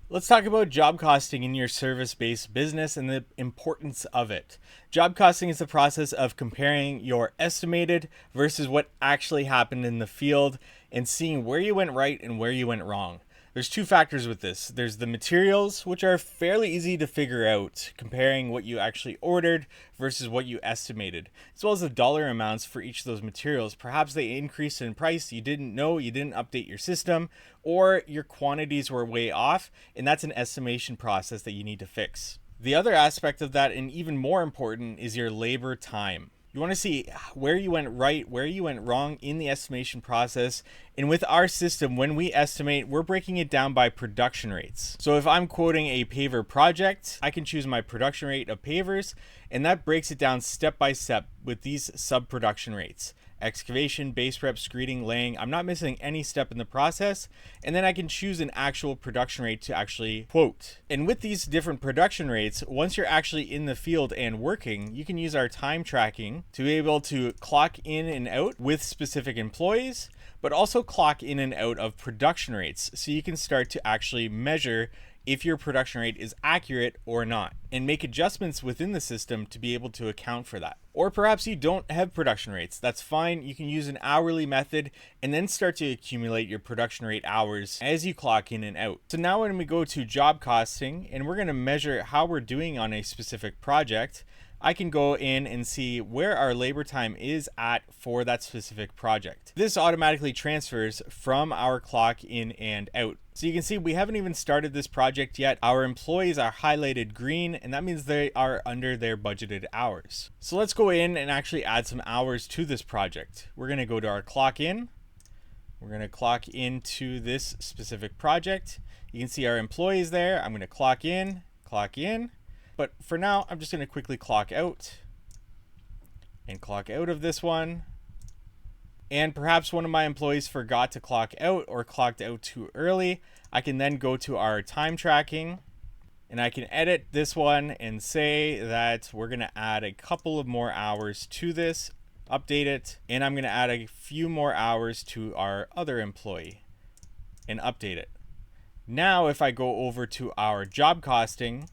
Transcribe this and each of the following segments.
Let's talk about job costing in your service-based business and the importance of it. Job costing is the process of comparing your estimated versus what actually happened in the field and seeing where you went right and where you went wrong. There's two factors with this. There's the materials, which are fairly easy to figure out, comparing what you actually ordered versus what you estimated, as well as the dollar amounts for each of those materials. Perhaps they increased in price, you didn't know, you didn't update your system, or your quantities were way off, and that's an estimation process that you need to fix. The other aspect of that, and even more important, is your labor time. You want to see where you went right, where you went wrong in the estimation process. And with our system, when we estimate, we're breaking it down by production rates. So if I'm quoting a paver project, I can choose my production rate of pavers, and that breaks it down step by step with these sub production rates: excavation, base prep, screeding, laying. I'm not missing any step in the process. And then I can choose an actual production rate to actually quote. And with these different production rates, once you're actually in the field and working, you can use our time tracking to be able to clock in and out with specific employees, but also clock in and out of production rates. So you can start to actually measure if your production rate is accurate or not, and make adjustments within the system to be able to account for that. Or perhaps you don't have production rates. That's fine. You can use an hourly method and then start to accumulate your production rate hours as you clock in and out. So now when we go to job costing and we're going to measure how we're doing on a specific project, I can go in and see where our labor time is at for that specific project. This automatically transfers from our clock in and out. So you can see we haven't even started this project yet. Our employees are highlighted green, and that means they are under their budgeted hours. So let's go in and actually add some hours to this project. We're going to go to our clock in. We're going to clock into this specific project. You can see our employees there. I'm going to clock in. But for now, I'm just going to quickly clock out and clock out of this one. And perhaps one of my employees forgot to clock out or clocked out too early. I can then go to our time tracking and I can edit this one and say that we're going to add a couple of more hours to this, update it, and I'm going to add a few more hours to our other employee and update it. Now, if I go over to our job costing,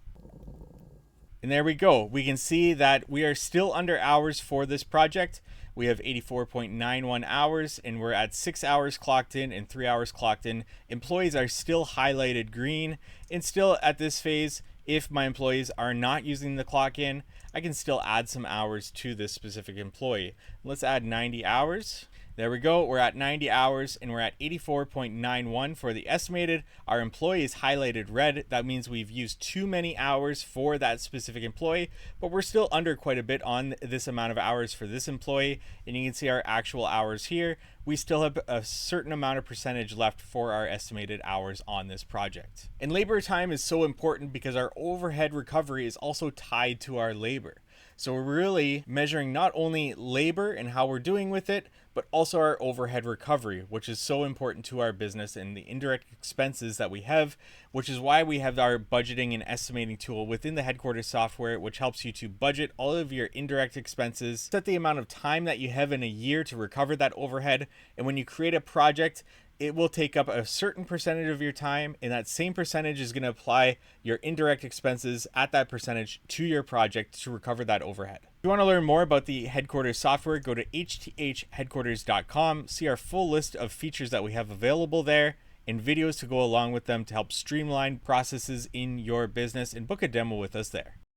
and there we go. We can see that we are still under hours for this project. We have 84.91 hours and we're at 6 hours clocked in and 3 hours clocked in. Employees are still highlighted green, and still at this phase, if my employees are not using the clock in, I can still add some hours to this specific employee. Let's add 90 hours. There we go. We're at 90 hours and we're at 84.91 for the estimated. Our employee is highlighted red. That means we've used too many hours for that specific employee, but we're still under quite a bit on this amount of hours for this employee. And you can see our actual hours here. We still have a certain amount of percentage left for our estimated hours on this project. And labor time is so important because our overhead recovery is also tied to our labor. So we're really measuring not only labor and how we're doing with it, but also our overhead recovery, which is so important to our business and the indirect expenses that we have, which is why we have our budgeting and estimating tool within the headquarters software, which helps you to budget all of your indirect expenses, set the amount of time that you have in a year to recover that overhead. And when you create a project, it will take up a certain percentage of your time, and that same percentage is going to apply your indirect expenses at that percentage to your project to recover that overhead. If you want to learn more about the headquarters software, go to hthheadquarters.com, see our full list of features that we have available there and videos to go along with them to help streamline processes in your business, and book a demo with us there.